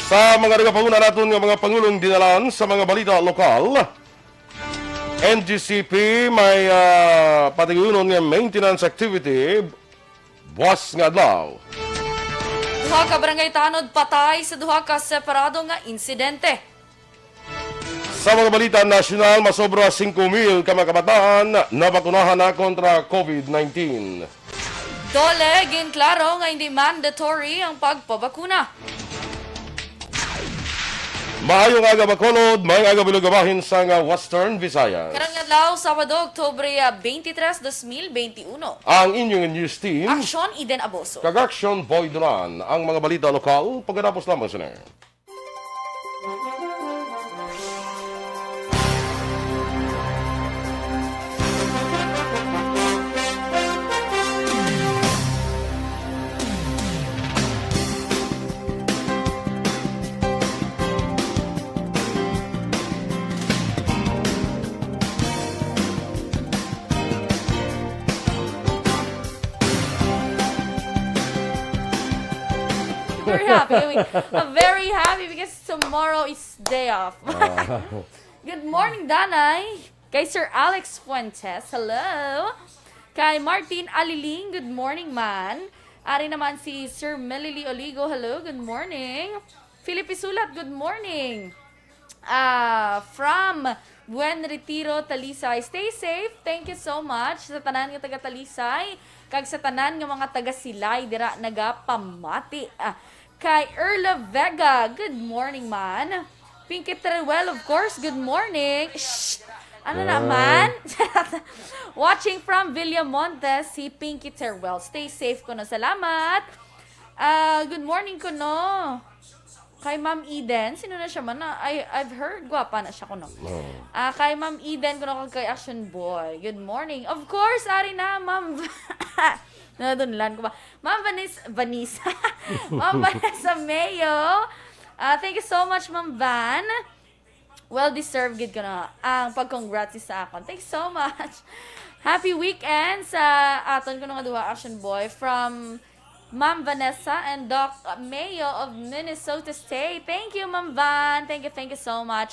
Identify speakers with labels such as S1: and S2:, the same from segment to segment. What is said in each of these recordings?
S1: Sa mga nagapanguna natin ng mga Pangulong dinalan sa mga balita lokal, NGCP may patigunon ng maintenance activity buwas nga adlaw.
S2: Duha ka barangay tanod patay sa duha ka separado nga insidente.
S1: Sa mga balita nasyonal, masobra 5,000 ka mga kabataan na bakunahan na kontra COVID-19.
S2: Dole, ginklaro nga hindi mandatory ang pagpabakuna.
S1: Maayong aga Bacolod, may aga bilugabahin sa nga Western Visayas.
S2: Karang adlaw, Sabado, Oktubre 23, 2021.
S1: Ang inyong news team,
S2: Aksyon, Eden Aboso.
S1: Aksyon, Duran, ang mga balita lokal, pagkatapos lamang sila.
S2: Very happy. I'm very happy because tomorrow is day off. Good morning, Danay. Kay Sir Alex Fuentes, hello. Kay Martin Aliling, good morning, man. Ari naman si Sir Melily Oligo, hello, good morning. Philip Isulat, good morning. From Buen Retiro, Talisay. Stay safe. Thank you so much sa tanan nga taga Talisay. Kag sa tanan nga mga taga Silay dira nagapamati. Kay Erla Vega, good morning man. Pinky Teruel, of course, good morning. Shh! Ano naman? Watching from Villamontes, si Pinky Teruel. Stay safe ko no. Salamat. Good morning ko no. Kay Ma'am Eden, sino na siya man? I've heard, gwapa na siya ko no. Kay Ma'am Eden, kuno kay Aksyon Boy. Good morning. Of course, ari na, Ma'am. Nadunlan ko ba? Ma'am Vanessa. Ma'am Vanessa Mayo. Thank you so much, Ma'am Van. Well-deserved gid ko na ang pag-congrats sa akon. Thanks so much. Happy weekend sa aton ko nga duha Aksyon Boy from Ma'am Vanessa and Doc Mayo of Minnesota State. Thank you, Ma'am Van. Thank you so much.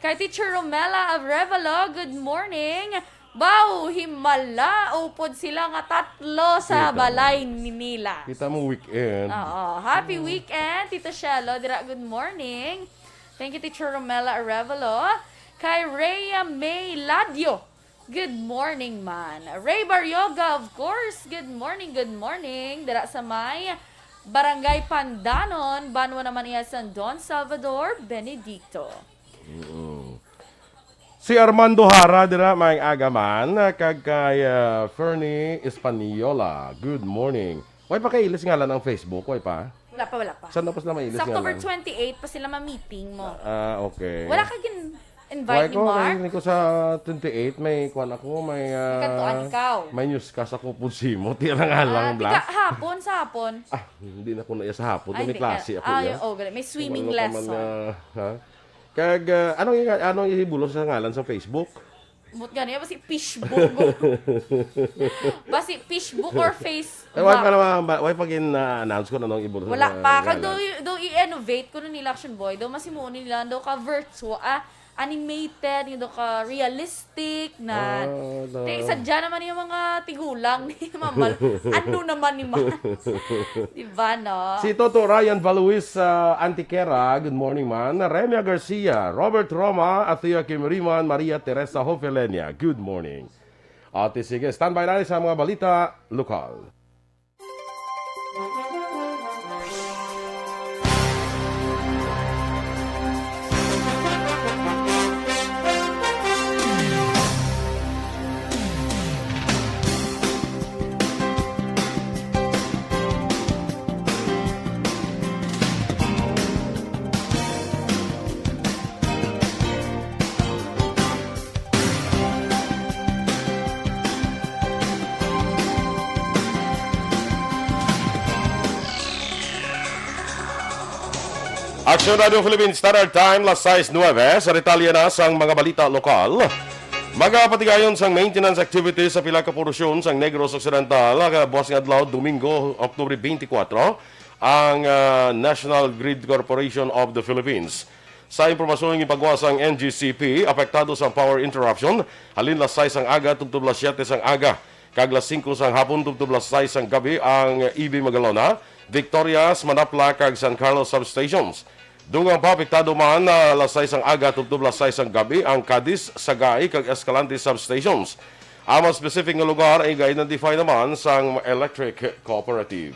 S2: Kay Teacher Romela of Revelo, good morning. Baw, himala, upod sila nga tatlo sa balay ni nila.
S1: Kita mo weekend.
S2: Oo, happy weekend, Tita Shelo. Dira, good morning. Thank you, Teacher Romela Arevalo. Kay Rhea May Ladio, good morning, man. Ray Baryoga, of course, good morning, good morning. Dira sa may Barangay Pandanon, Banwa naman iya San Don Salvador, Benedicto.
S1: Si Armando Hara, dira maayong agaman, kag kay Fernie Espaniola. Good morning. Way pa kay ilis ngalan ang Facebook, way pa?
S2: Wala pa.
S1: Saan na pa sila may ilis
S2: Sa
S1: ngalan?
S2: October 28 pa sila ma-meeting mo.
S1: Okay.
S2: Wala ka invite ni Mark?
S1: Hindi ko sa 28, may kwan ako, may...
S2: Kantuan ikaw.
S1: May newscast ako po simo, tira nga lang bla.
S2: Hapon, sa hapon.
S1: Hindi na ko na iya sa hapon, may
S2: hindi
S1: klase ako ya.
S2: May swimming lesson.
S1: Kag, anong ibulos sa ngalan sa Facebook?
S2: Mut gani, basi fishbook. Basi fishbook or Facebook.
S1: Why pag in-announce ko na nung ibulos sa
S2: Wala pa. Kag
S1: ngalan?
S2: do i-innovate ko nila Action Boy. Do masimuon nila. Do ka virtual. Animated, yung ka realistic na. Sadya naman yung mga tigulang ni Mamal. Ano naman ni Man? Diba, no?
S1: Si Toto Ryan Valuis Antiquera, good morning man. Remia Garcia, Robert Roma, Athea Kim Riman, Maria Teresa Hofelenia, good morning. At sige, standby na sa mga balita lokal. Aksyon Radio Philippines Standard Time, las 6:09. Sa Italia na sa mga balita lokal. Magapatigayon sang maintenance activities sa pila ka porosyon sang Negros Occidental buwas nga adlaw Domingo, Oktubre 24 ang National Grid Corporation of the Philippines. Sa impormasyon ng ipagwas ang NGCP, apektado sa power interruption, halin las 6 ang aga, tubtob las 7 sang aga, kag las 5 sang hapon, tubtob las 6 sang gabi ang EB Magalona, Victorias, Manapla, kag San Carlos substations. Dugang pa apektado man na las 6 ang aga, tubtob las 6 ang gabi ang Cadiz, Sagay, kag Escalante substations. Ang mga specific nga lugar ay ga-identify naman sang electric cooperative.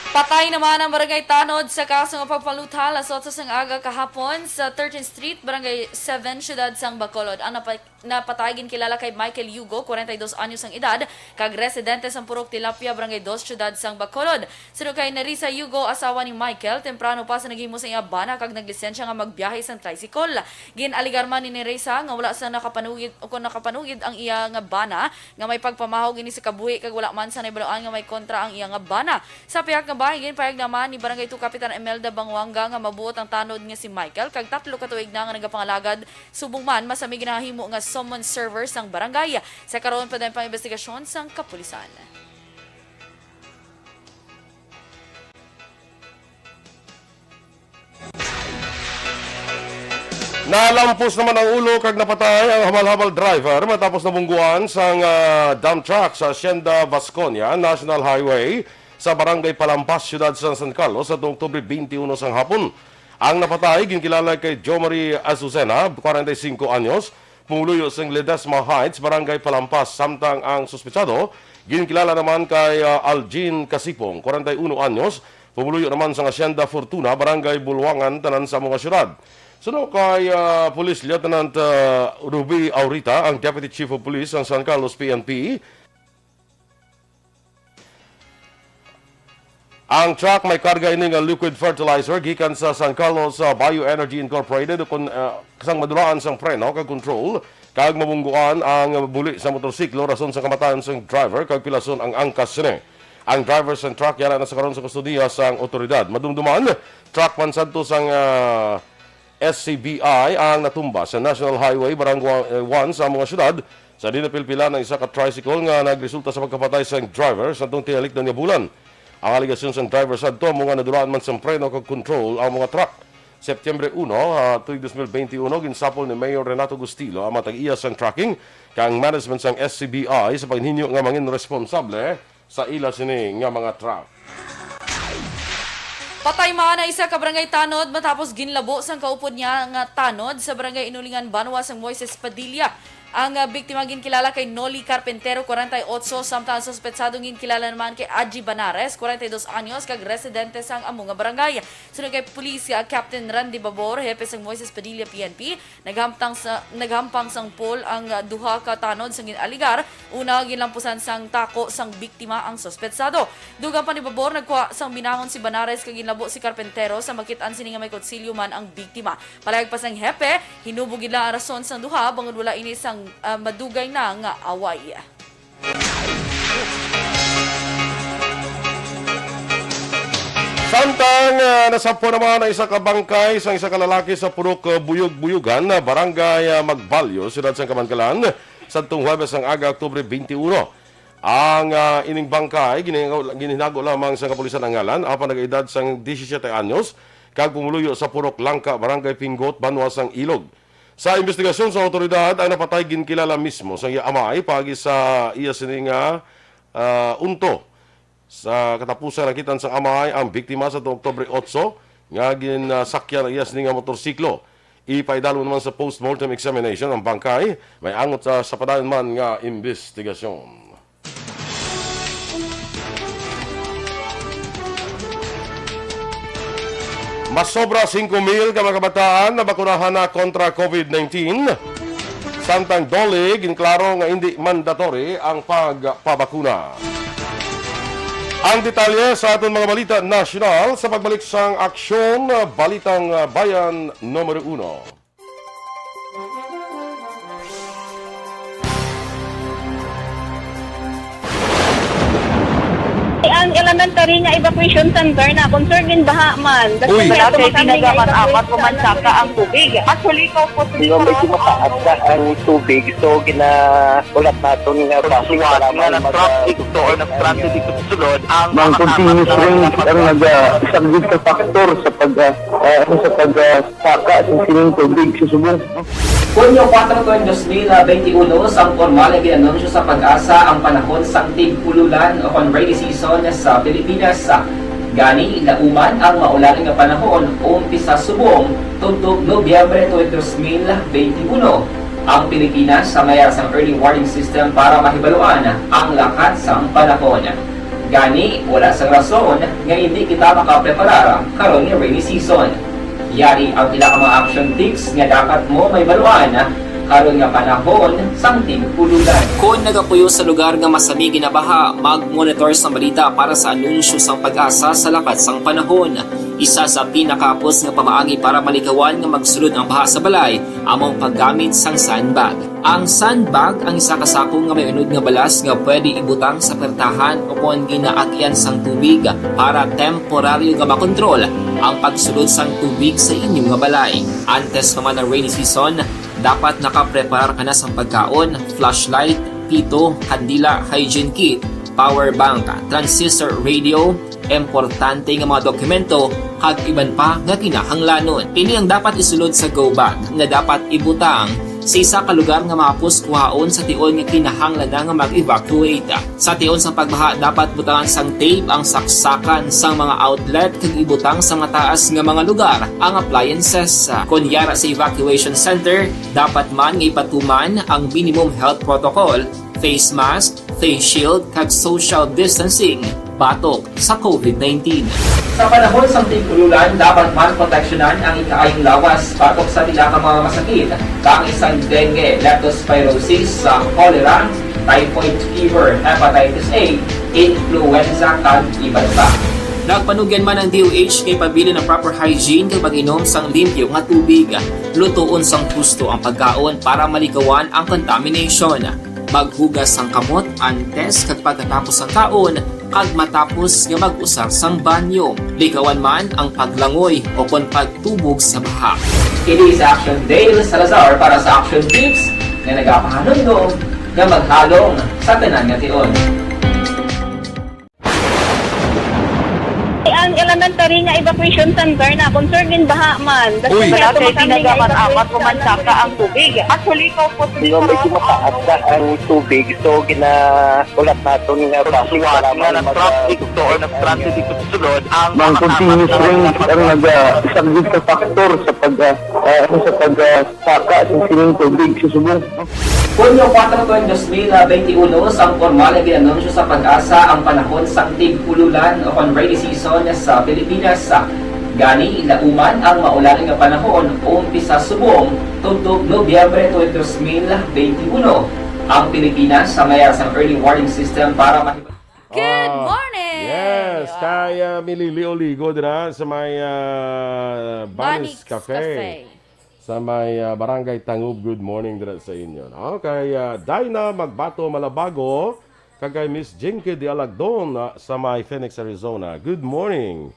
S2: Patay naman ang barangay Tanod sa kaso ng pagpalutal alas 8 ng aga kahapon sa 13th Street, Barangay 7, Siyudad sang Bacolod. Ang napatay kilala kay Michael Yugo, 42 anyos ang edad, kag residente sa Purok Tilapia, Barangay 2, Siyudad sang Bacolod. Sino kay Nerissa Yugo, asawa ni Michael, temprano pa sa naghimo sa iyabana kag naglisensya nga magbiyahe sang tricycle. Ginaligar man ni Nerissa nga wala sa nakapanugid o kung nakapanugid ang iya nga bana nga may pagpamahog ini sa kabuhi kag wala man sa naibaluan nga may kontra ang iya nga bana. Sa piyak nga bahigin payag naman ni Barangay 2 Kapitan Imelda Bangwanga nga mabuot ang tanod nga si Michael kag 3 ka tuig na nga nagapangalagad subong man masami ginahimo nga summon server sang barangay. Sa karon pa din pang investigasyon sang kapulisan.
S1: Nalampos naman ang ulo kag napatay ang habal-habal driver matapos nabungguan sang dump truck sa Hacienda Vasconia National Highway sa Barangay Palampas, Siyudad San Carlos sa Oktubre 21 sang hapon. Ang napatay ginkilala kay Jo Marie Azucena, 45 anyos, pumuluyo sa Ledesma Heights, Barangay Palampas, samtang ang suspetsado ginkilala naman kay Algin Kasipong, 41 anyos, pumuluyo naman sa Hacienda Fortuna, Barangay Bulwangan, tanan sa mga syudad. Sunod kay Police Lieutenant Ruby Aurita, ang Deputy Chief of Police ng San Carlos PNP. Ang truck may karga ining liquid fertilizer gikan sa San Carlos Bioenergy Incorporated kung kasang madulaan sang preno kag control kag mabungguan ang buli sa motorsiklo rason sa kamatayan sang driver kag pilason ang angkas sini. Ang driver sang truck yara na sa karon sa kustudiya sang otoridad. Madumduman, truck man sadto sang SCBI ang natumba sa National Highway Barangay 1 sa mga syudad sa dinapilpila ng isa ka tricycle nga nagresulta sa pagkapatay sa driver sa itong tinalik na bulan. Ang aligasyon sa driver sa ito, mga nadulaan man sa preno kag control ang mga truck. September 1, 2021, ginsapol ni Mayor Renato Gustilo ang matag-iya sa tracking kang management sa SCBI sa paghinyo nga mangin responsable sa ila sini nga mga truck.
S2: Patay man na isa ka barangay Tanod matapos ginlabo sang kaupod niya nga Tanod sa barangay Inulingan, Banwa sang Moises Padilla. Ang biktima ginkilala kay Noli Carpentero, 48, samtang suspetsadong ginkilala naman kay Aji Banares, 42 anyos, kag residente sang amo nga barangay. Sunod kay pulisya, Captain Randy Babor, hepe sang Moises Padilla PNP, naghampang sang pol ang duha ka tanod sang ginaligar. Una ginlampusan sang tako sang biktima ang suspetsado. Dugang pa ni Babor, nagkuha sang binangon si Banares kag ginlabo si Carpentero sa makitaan sini nga may kutsilyo man ang biktima. Palayag pa sang hepe, hinubog gila ang rason sang duha bangod wala ini sang madugay na nga away.
S1: Samtang nasampo naman ang isa ka bangkay sa isa ka lalaki sa Purok Buyog-Buyugan, Barangay Magbalyo, Siyudad sang Kamankalan, sa Huwebes ang aga, Oktubre 21. Ang ining bangkay ginhinago lamang sa kapulisan ang ngalan apan nag-edad sang 17 anyos kag pumuluyo sa Purok Langka, Barangay Pingot, Banwa sang Ilog. Sa investigasyon sa otoridad ay napatay ginkilala mismo sa iya amay pagi sa iya sininga unto. Sa katapusan nakitan sa amay ang biktima sa Oktubre 8 nga ginsakyan iya sininga motorsiklo. Ipaidalo naman sa post-mortem examination ang bangkay, may angot sa padayon man nga investigasyon. Mas sobra 5,000 ka mga kabataan na bakunahan na kontra COVID-19. Samtang dole, ginklaro nga hindi mandatory ang pagpabakuna. Ang detalye sa aton mga balita nasyonal sa pagbalik sang Aksyon, Balitang Bayan Numero 1.
S3: ang elementary nga evacuation center na concern din baha man.
S1: Uy!
S3: Kaya
S4: Kasi
S3: tumakami
S4: tinagaman
S3: nga
S4: apat
S3: evacuation
S4: pumansaka ang tubig. Actually, ikaw po
S5: Di ba medyo mataas na ang tubig, so ginaulat natin nga
S4: Kasuwat nga ng traffic to or ng transit dito sa sulod ang
S5: Mang continuous rain ang nag-subject sa factor sa pagsaka sa sining tubig sa subong.
S6: Hunyo 4, 2021, ang formal ay ginanunsyo sa pag-asa ang panahon sang tig-ululan o rainy season sa Pilipinas. Gani, lauman ang maulan nga panahon umpisa subong tuntog Nobyembre 2021. Ang Pilipinas sa mayroon sang early warning system para mahibaluan ang lakat sang panahon. Gani, wala sang rason nga hindi kita makapreparar karon nga rainy season. Yari ang pila ka mga action tips nga dapat mo may baluan karon nga panahon sang tig-ululan. Kung nagapuyo sa lugar nga masami ginabaha, mag-monitor sa balita para sa anunsyo sang pag-asa sa lakat sang panahon. Isa sa pinakapos nga pamaagi para malikawan nga magsulod ang baha sa balay, among paggamit sang sandbag. Ang sandbag ang isa kasakong nga may unod nga balas nga pwede ibutang sa pertahan o kung ginaakyan sang tubig para temporaryo nga makontrol ang pagsulod sang tubig sa inyong nga balay. Antes naman ng rainy season, dapat nakapreparar ka na sa pagkaon, flashlight, pito, kandila, hygiene kit, power bank, transistor radio, importante nga mga dokumento, kag iban pa nga kinahanglanon. Ini ang dapat isulod sa go bag nga dapat ibutang sa isa ka lugar nga mapos kuhaon sa tion nga kinahanglan nga mag-evacuate. Sa tion sa pagbaha dapat butangan sang tape ang saksakan sang mga outlet kag ibutang sa mga taas nga mga lugar ang appliances. Kunyara sa evacuation center, dapat man nga ipatuman ang minimum health protocol, face mask, face shield kag social distancing batok sa COVID-19. Sa panahon sa tig-ululan, dapat man proteksyonan ang ikaayong lawas batok sa pila ka mga masakit, kang isang dengue, leptospirosis, cholera, typhoid fever, hepatitis A, influenza, kag iban pa. Nagpanugyan man ang DOH kay pabili ng proper hygiene kay pag-inom sang limpyo nga tubig. Lutuon sang gusto ang pagkaon para malikawan ang contamination. Maghugas sang kamot antes kag pagkatapos ang kaon kag matapos nga mag-usar sang banyo. Likawan man ang paglangoy o kon pagtubog sa baha. Kini sa Aksyon Dale Salazar para sa Action Tips nga nagapahanundong nga maghalong sa tanan nga tion.
S3: Ang elementary nga evacuation center na concern din baha man.
S1: Uy!
S3: Kaya
S4: Kasi
S3: tumakami nga
S4: tinagaman apat
S3: evacuation
S4: pumansaka ang tubig. Actually, ikaw po
S5: Di ba medyo mataas na ang tubig, so ginaulat natin nga
S4: Kasuwat nga ng traffic to or ng transit dito sa sulod ang
S5: Mang continuous rain ang nag-subject sa factor sa pagsaka sa sining tubig sa subong.
S6: Hunyo 4, 2021, ang formal ay ginanunsyo sa pag-asa ang panahon sang tig-ululan o rainy season sa Pilipinas. Gani, lauman ang maulan nga panahon umpisa subong tuntog Nobyembre 2021. Ang Pilipinas sa mayroon sang early warning system para
S2: Good morning!
S1: Yes, kaya mililioligo dira sa may Banis Cafe. Sa may Barangay Tangub. Good morning dira sa inyo. Okay, Dina Magbato Malabago, kagay Miss Jinky de Alagdon sa may Phoenix, Arizona. Good morning.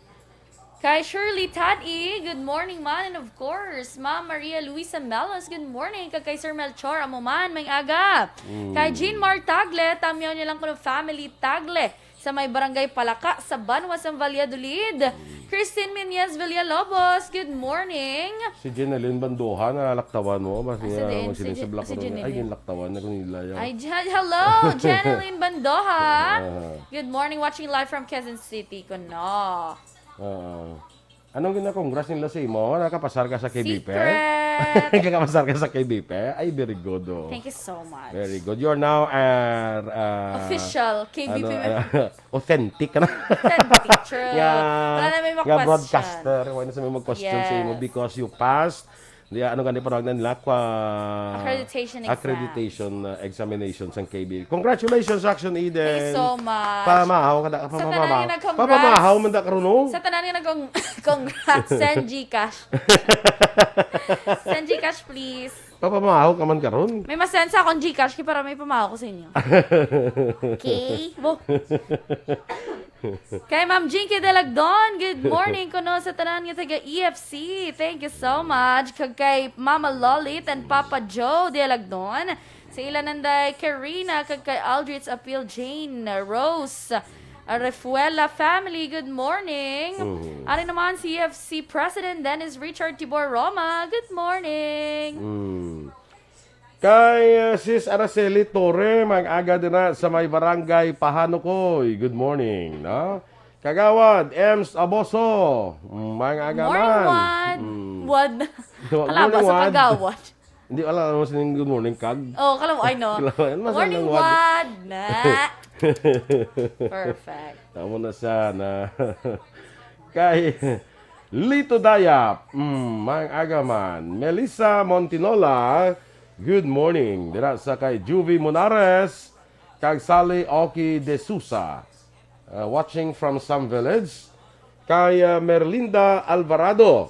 S2: Kay Shirley Tadi, good morning man. And of course, Ma'am Maria Luisa Melos, good morning. Kay Sir Melchor Amuman, may aga. Kay Jean Mar Tagle, tamyaw niya lang ko ng family Tagle sa may Barangay Palaka sa Banwas, ang Valladolid. Christine Minyez Villalobos, good morning.
S1: Si Jeneline Bandoha, nalaktawan mo. Basta
S2: Si Jeneline,
S1: magsilin sa black
S2: si
S1: room.
S2: Jeneline.
S1: Ay, ginlaktawan na kung nila yun.
S2: Ay, hello, Janeline Bandoha. Good morning, watching live from Quezon City. Kuno.
S1: Anong gina-congrats nila sa imo? Nakapasar ka sa KBP?
S2: Secret.
S1: Nakapasar ka sa KBP? Ay, very good. Oh.
S2: Thank you so much.
S1: Very good. You're now
S2: Official KBP
S1: authentic ka na.
S2: authentic. True. Wala na may
S1: Nga
S2: mag-question.
S1: broadcaster. Wala na sa may mag-question sa imo
S2: Yes.
S1: because you passed ano ganito parang nila
S2: Accreditation exam.
S1: accreditation examinations ng KB. Congratulations, Action Eden.
S2: Thank you so much.
S1: Pamahaw ka da.
S2: Sa tanan nga nag-congrats.
S1: Pamahaw man da karuno.
S2: Sa tanan nga congrats, send Gcash. Send Gcash, please.
S1: Papamahaw ka man karon.
S2: May masensa akong Gcash, kaya para may pamahaw ko sa inyo. Okay? Bo. Kay Ma'am Jinky Delagdon, good morning kuno sa tanan nga taga EFC. Thank you so much. Kay Mama Lolit and Papa Joe Delagdon. Sa ilan nanday Karina, kay Aldrich Appeal Jane Rose. Refuela family, good morning. Ari naman si EFC President Dennis Richard Tibor Roma, good morning.
S1: Kay Sis Araceli Torre, mag-aga din na sa may barangay Pahanukoy. Good morning, no? Kagawad, Ems Aboso. Mag-aga
S2: Morning,
S1: man.
S2: Wad. Wad.
S1: Good
S2: Kalaba
S1: morning,
S2: sa
S1: Wad.
S2: kagawad.
S1: Hindi, alam mo sining good morning, Kag.
S2: Oh, kalam I know.
S1: Masalang
S2: Morning,
S1: Wad.
S2: Wad. Na. Perfect.
S1: Tama na siya na. Kay Lito Dayap, mag-aga man. Melissa Montinola, good morning. Dira sa kay Juvie Monares, kag Sally Oki de Sousa. Watching from some village. Kay Merlinda Alvarado,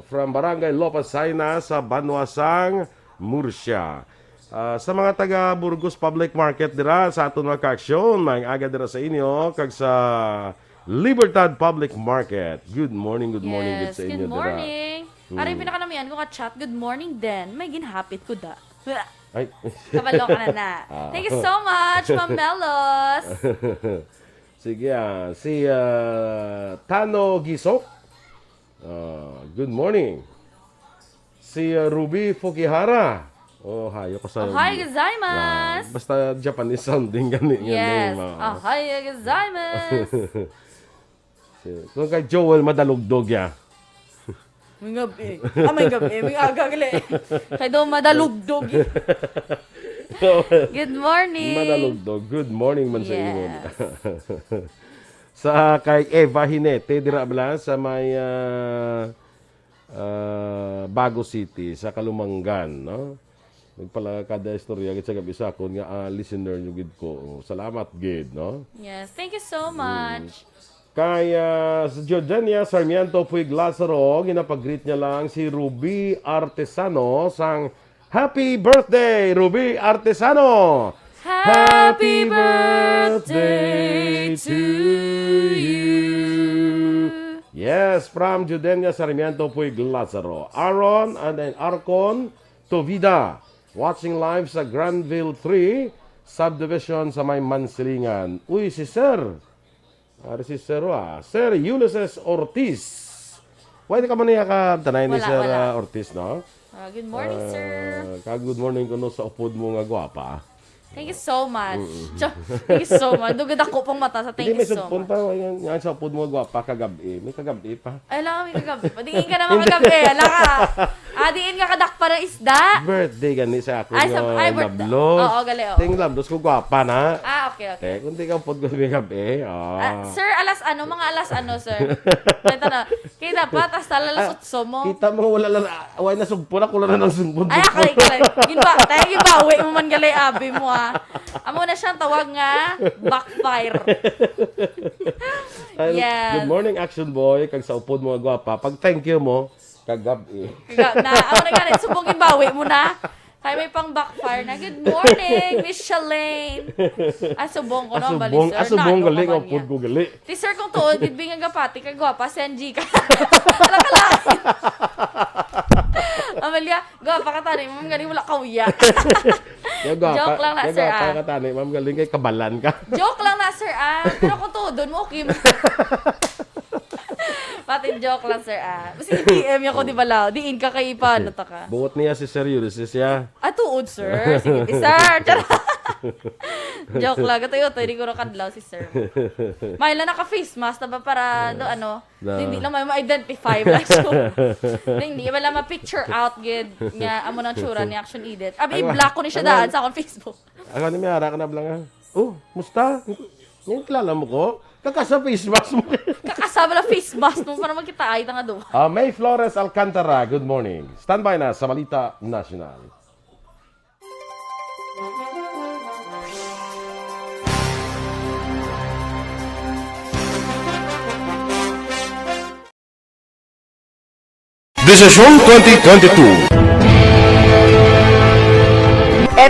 S1: from Barangay Lopasayna sa Banwasang, Murcia. Sa mga taga Burgos Public Market dira sa aton mga kaaksyon, mag-aga dira sa inyo kag sa Libertad Public Market. Good morning good
S2: Yes,
S1: sa inyo
S2: good morning. Ari pinakanamian ko nga chat, good morning din. May ginhapit ko da.
S1: dira. Ay.
S2: Kabalo ka na. Thank you so much, Ma'am Melos.
S1: Sige, si Tano Gisok. Good morning. Si Ruby Fukihara. Oh, hayo ko sa
S2: Ohayo gozaimasu.
S1: basta Japanese sounding gani nga
S2: Yes.
S1: name.
S2: Ohayo gozaimasu.
S1: Kung kay Joel madalugdog ya.
S2: May gabi. May gabi. May agagali. Kaya daw madalugdog. Good morning.
S1: Madalugdog. Good morning man sa inyo.
S2: Yes.
S1: Sa kay Eva Hinete dira bala sa may Bago City sa Kalumanggan, no? Nagpala kada istorya gid sa gabi sa akon nga listener nyo gid ko. Salamat gid, no?
S2: Yes. Thank you so much.
S1: Kaya sa Jordania Sarmiento Puig Lazaro, ginapag-greet niya lang si Ruby Artesano sang Happy Birthday, Ruby Artesano!
S2: Happy birthday to you.
S1: Yes, from Jordania Sarmiento Puig Lazaro. Aaron and then Arcon Tovida, watching live sa Granville 3, subdivision sa may Mansilingan. Uy, si Sir. Si Sir, Sir Ulysses Ortiz. Pwede ka man niya ka tanay ni
S2: Wala,
S1: Sir
S2: wala.
S1: Ortiz, no?
S2: Good morning, sir.
S1: Good morning ko no sa upod mo nga gwapa.
S2: Thank you so much. Thank you so much. Dugad ako pang mata sa thank
S1: Hindi,
S2: you
S1: may
S2: so
S1: sugpon
S2: much.
S1: pa. Yan sa upod mo nga gwapa kagabi. May kagabi pa.
S2: Ay, lang kami kagabi. Patingin ka naman kagabi. Ala ka. Diin ka kadak para isda.
S1: Birthday gani sa ako
S2: Ay,
S1: nga
S2: birthday.
S1: lablos.
S2: Oo, gali, oo.
S1: Ting lablos ko gwapa na.
S2: Okay, okay.
S1: Kung di ka upod ko may gabi.
S2: Sir, mga alas ano, sir? Ito na. Kita pa, tas talalas utso mo.
S1: Kita mo wala lang. Away na sugpon ako lang ng sugpon.
S2: Ay, akali. Tayo gibawi mo man gali abi mo, ha. Amo na siyang tawag nga, backfire. Yes.
S1: Good morning, Action Boy. Kag sa upod mo nga gwapa. Pag thank you mo, kagabi.
S2: Amo na ganit, subong gibawi mo na. Kaya may pang backfire na. Good morning, Miss Shalane. Subong ko naman bali, sir.
S1: Asubong
S2: Nano
S1: gali,
S2: ka man
S1: ang upod
S2: yan.
S1: ko gali.
S2: Ti sir, kung tuod, gidbing nga gapati, kagwapa, senji ka. Alam ka lang. Amalia, gwapa ka tani, ma'am galing wala kauya. Joke lang na, sir,
S1: Yung katani, ma'am, galing kay kabalan ka.
S2: Joke lang na, sir, Pero kung tuod, mo okay. Pati joke lang, sir, Basta i-DM niya ko, di ba, lao? Diin ka kay paano ta ka?
S1: Buot niya si Sir Ulysses siya.
S2: Tuod, sir. Sige, sir. Tara. Joke lang. Ito yun, hindi ko nakadlaw si sir. May lang naka-face mask na ba para, hindi lang may ma-identify. So, hindi ba lang ma-picture out, good, nga, amo ng tsura ni Action Edit. I-block ko ni siya daan sa akong Facebook.
S1: Ako ni Mayara ka na blang musta? Ngayon kilala mo ko? Kakasa face mask mo.
S2: Kakasama na face mask mo para magkita ay nga doon.
S1: May Flores Alcantara, good morning. Standby na sa Balita National. Desisyon 2022.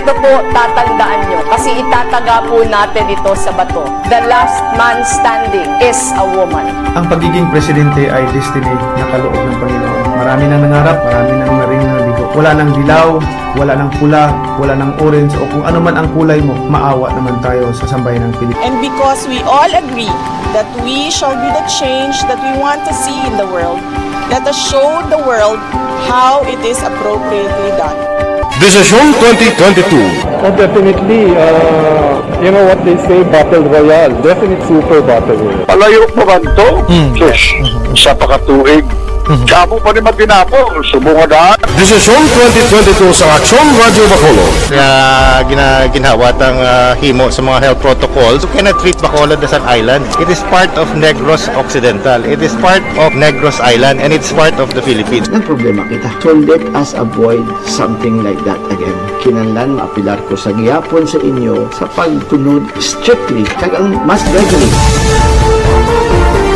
S7: ito po tatandaan nyo kasi itataga po natin ito sa bato. The last man standing is a woman.
S8: Ang pagiging presidente ay destiny na kaloob ng Panginoon. Marami nang nangarap, marami nang naring nabigo. Wala nang dilaw, wala nang pula, wala nang orange o kung ano man ang kulay mo, maawa naman tayo sa sambayan ng Pilipinas.
S9: And because we all agree that we shall be the change that we want to see in the world, let us show the world how it is appropriately done.
S1: Desisyon 2022.
S10: Oh, definitely, you know what they say, Battle Royale. Definitely super Battle Royale.
S4: Palayo mo ba ito? Sus, sa pakatuig. Kapo pa ni Magdinapo, subungan.
S1: Desisyon 2022 sa Aksyon Radio Bacolod.
S11: Kaya ginawat ang himo sa mga health protocols. You cannot treat Bacolod as an island. It is part of Negros Occidental. It is part of Negros Island and it's part of the Philippines.
S12: Ang problema kita. So let us avoid something like that again. Kinahanglan maapilar ko sa gihapon sa inyo sa pagtunod strictly kag ang mas gradually.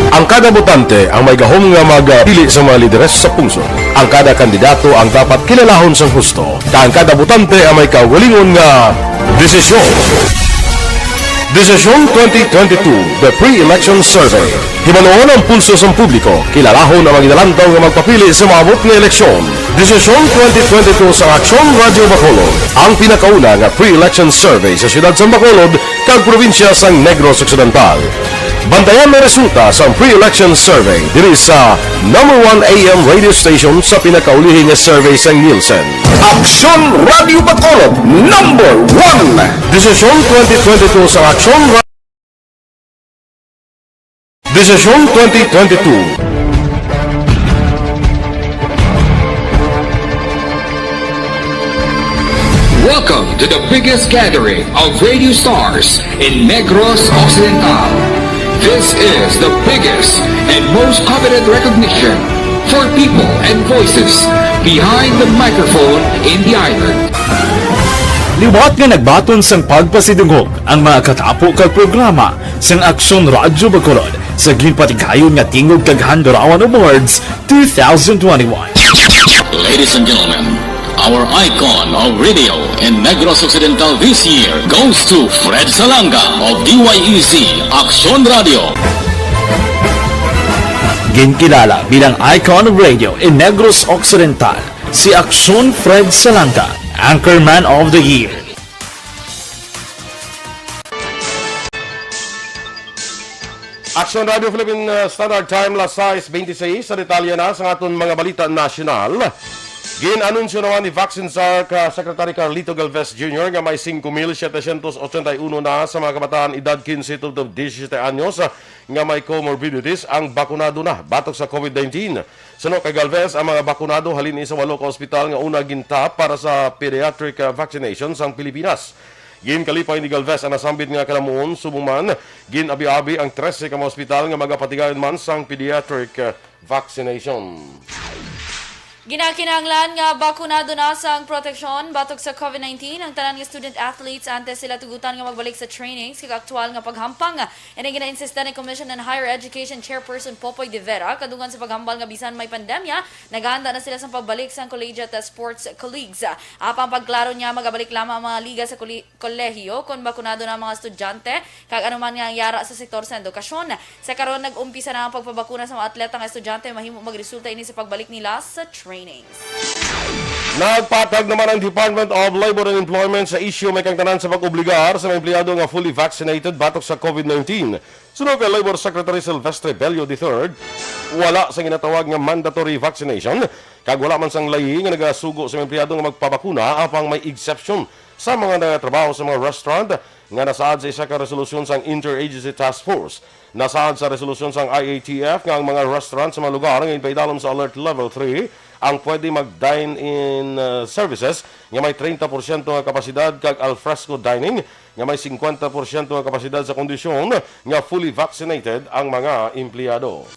S1: Ang kada botante ang may gahom nga magpili sa mga lideres sa pungsod. Ang kada kandidato ang dapat kilalahon sang husto. Ang kada botante ang may kaugalingon nga desisyon. Desisyon 2022, the pre-election survey. Himanuon ang pulso sa publiko, kilalahon ang magidalantaw nga magpapili sa maabot nga eleksyon. Desisyon 2022 sa Aksyon Radio Bacolod, ang pinakauna nga pre-election survey sa siyudad sa Bacolod kag probinsya sang Negros Occidental. Bantayan na resulta sa pre-election survey diri sa number 1 AM radio station sa pinakaulihing nga survey sa Nielsen. Aksyon Radio Bacolod, number 1! Desisyon 2022 sa Aksyon Radio. Desisyon 2022.
S13: Welcome to the biggest gathering of radio stars in Negros Occidental. This is the biggest and most coveted recognition for people and voices behind the microphone in the island.
S14: Liwat nga nagbaton sang pagpasidungog ang mga katapo kag programa sang Aksyon Radyo Bacolod sa ginpatigayon nga tingog kag Handurawan Awards 2021.
S13: Ladies and gentlemen, our icon of radio in Negros Occidental this year goes to Fred Salanga of DYEC Aksyon Radio.
S14: Ginkilala bilang icon of radio in Negros Occidental, si Aksyon Fred Salanga, Anchorman of the Year.
S1: Aksyon Radio Philippine Standard Time, las 6:26 sa detalye na sa aton mga balita nasyonal. Gin-anunsyo naman ni Vaccine SARC Secretary Carlito Galvez Jr. nga may 5,781 na sa mga kabataan edad 15 to 17 anyos nga may comorbidities ang bakunado na batok sa COVID-19. Suno kay Galvez, ang mga bakunado halin sa 8 ka ospital nga una gintap para sa pediatric vaccination sa Pilipinas. Gin kalipay ni Galvez ang nasambit nga kalamuon subong man gin abi-abi ang 13 ka mga ospital nga magapatigayon man sang pediatric vaccination.
S2: Ginakinahanglan nga bakunado na sang proteksyon batok sa COVID-19 ang tanan nga student athletes antes sila tugutan nga magbalik sa trainings kag aktual nga paghampang. Ini gina-insista ni Commission on Higher Education Chairperson Popoy De Vera kadungan sa paghambal nga bisan may pandemya, naghahanda na sila sa pagbalik sa collegiate sports colleagues. Apang pagklaro niya magabalik lamang ang mga liga sa kolehiyo kung bakunado na ang mga estudyante kag anuman nga yara sa sektor sa edukasyon. Sa karon nag-umpisa na ang pagpabakuna sa mga atleta nga estudyante mahimo magresulta ini sa pagbalik nila sa trainings.
S1: Nagpatag naman ang Department of Labor and Employment sa issue may kangtanan sa pag-obligar sa mga empleyado nga fully vaccinated batok sa COVID-19. Sunod kay Labor Secretary Silvestre Bello III, wala sa ginatawag nga mandatory vaccination, kag wala man sang layi nga nagasugo sa mga empleyado nga magpabakuna apang may exception sa mga nagatrabaho sa mga restaurant nga nasaad sa isa ka resolusyon sang Interagency Task Force. Nasaad sa resolusyon sang IATF nga ang mga restaurant sa mga lugar nga ipaidalom sa Alert Level 3 ang pwede mag-dine-in services nga may 30% nga kapasidad kag alfresco dining nga may 50% nga kapasidad sa kondisyon nga fully vaccinated ang mga empleyado.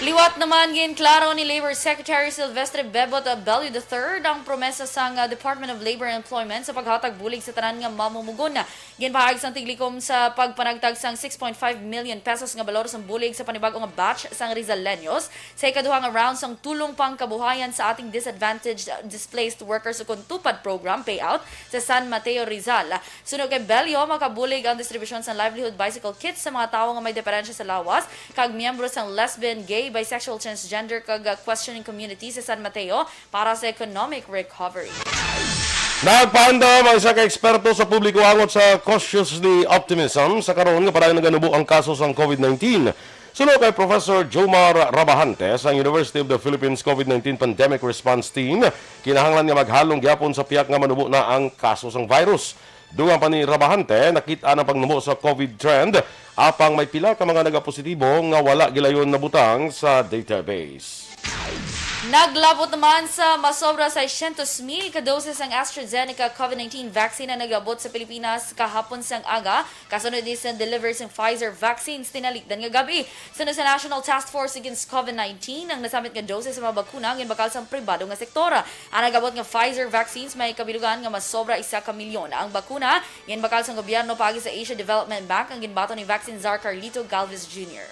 S2: Liwat naman gin klaro ni Labor Secretary Silvestre Bebot Bello III ang promesa sa Department of Labor and Employment sa paghatag bulig sa tanan nga mamumugon na. Ginpahayag sang tiglikom sa pagpanagtag sang 6.5 million pesos nga balor sang bulig sa panibagong nga batch sang Rizaleños sa ikaduha nga round sang tulong pang kabuhayan sa ating disadvantaged displaced workers ukon tupad program payout sa San Mateo Rizal. Sunod kay Bello, makabulig ang distribusyon sang livelihood bicycle kits sa mga tawo nga may diferensya sa lawas kag miyembro sang lesbian, gay, bisexual, transgender kag questioning community sa San Mateo para sa economic recovery.
S1: Nagpaandam ang isa ka eksperto sa publiko angot sa cautiously optimism sa karon nga parang naganubo ang kaso sa COVID-19. Sunod kay Professor Jomar Rabahante sa University of the Philippines COVID-19 Pandemic Response Team, kinahanglan nga maghalong gyapon sa piyak nga manubo na ang kaso sang virus. Dungan pa ni Rabahante, nakita ang pagnubo sa COVID trend, apang may pila ka mga nagapositibo nga wala gilayon na butang sa database.
S2: Naglabot naman sa masobra sa 600,000 kadoses ang AstraZeneca COVID-19 vaccine na nagabot sa Pilipinas kahapon sang aga. Kasunod din sa deliver sa Pfizer vaccines tinalikdan nga gabi. Sunod sa National Task Force Against COVID-19 ang nasamit nga doses sa mga bakuna ng bakal sa pribado nga sektora. Ang nagabot nga Pfizer vaccines may kabilugan nga masobra 1 milyon. Ang bakuna yan bakal sa gobyerno pagi sa Asia Development Bank ang ginbato ni Vaccine Czar Carlito Galvez Jr.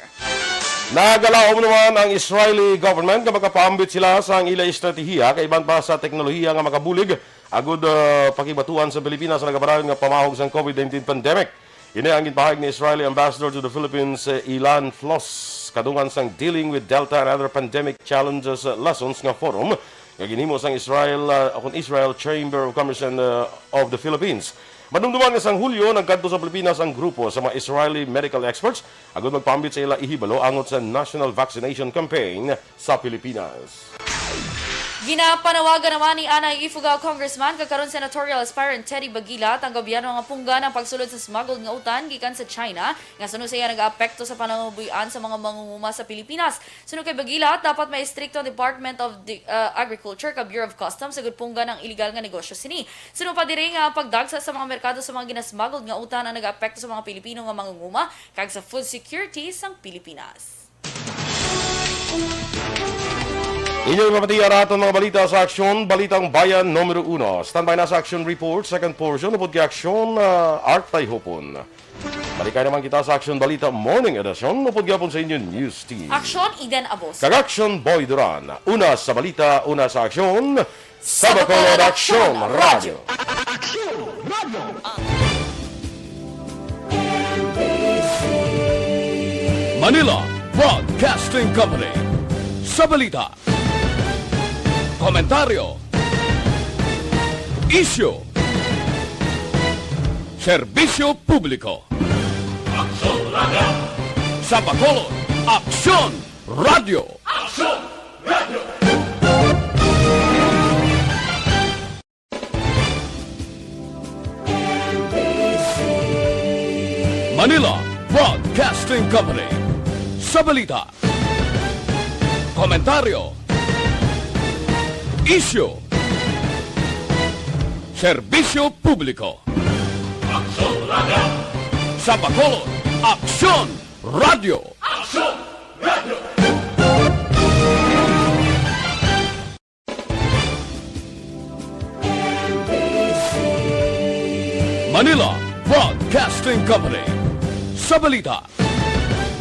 S1: Nagalaom naman ang Israeli government nga makapaambit sila sa ang ila estratehiya kaiban pa sa teknolohiya nga makabulig agud pakibatuan sa Pilipinas sa nagabarayon nga pamahog sa COVID-19 pandemic. Ini ang ginpahayag ni Israeli Ambassador to the Philippines Ilan Floss kadungan sang Dealing with Delta and Other Pandemic Challenges Lessons nga forum nga ginhimo sang Israel Chamber of Commerce of the Philippines. Madumduman nga sang Hulyo, nagkadto sa Pilipinas ang grupo sa mga Israeli medical experts agud magpambit sa ila ihibalo angot sa National Vaccination Campaign sa Pilipinas.
S2: Ginapanawagan naman ni Anay Ifugao Congressman kakaron senatorial aspirant Teddy Bagilat ang gobyerno nga punggan ang pagsulod sa smuggled nga utan gikan sa China nga sunod sa iya nag-aapekto sa panangabuhian sa mga mangunguma sa Pilipinas. Sunod kay Bagilat, dapat may stricto Department of Agriculture kag Bureau of Customs sagud punggan ang illegal nga negosyo sini. Sunod pa diri nga pagdagsa sa mga merkado sa mga ginasmuggled nga utan ang nag-aapekto sa mga Pilipino nga mangunguma kag sa food security sang Pilipinas.
S1: Inyong mapatiya raton mga balita sa Aksyon, Balitang Bayan Numero 1. Standby na sa Aksyon Report, second portion, upod kay Aksyon Art Hopon. Balikay naman kita sa Aksyon Balita Morning Edition, upod gyapon sa inyong news team.
S2: Aksyon Eden Aboso.
S1: Kag Aksyon Boy Duran, una sa balita, una sa Aksyon, sa Bacolod Aksyon Radio.
S13: Aksyon Radio.
S14: Manila Broadcasting Company. Sa balita, komentaryo, isyu, serbisyo publiko. Aksyon Radio. Sa Bacolod, Aksyon Radio. Aksyon Radio. Manila Broadcasting Company. Sa balita, komentaryo, isyu, serbisyo publiko. Aksyon Radio. Sa Bacolod, Aksyon Radio. Aksyon Radio. Manila Broadcasting Company. Sa balita,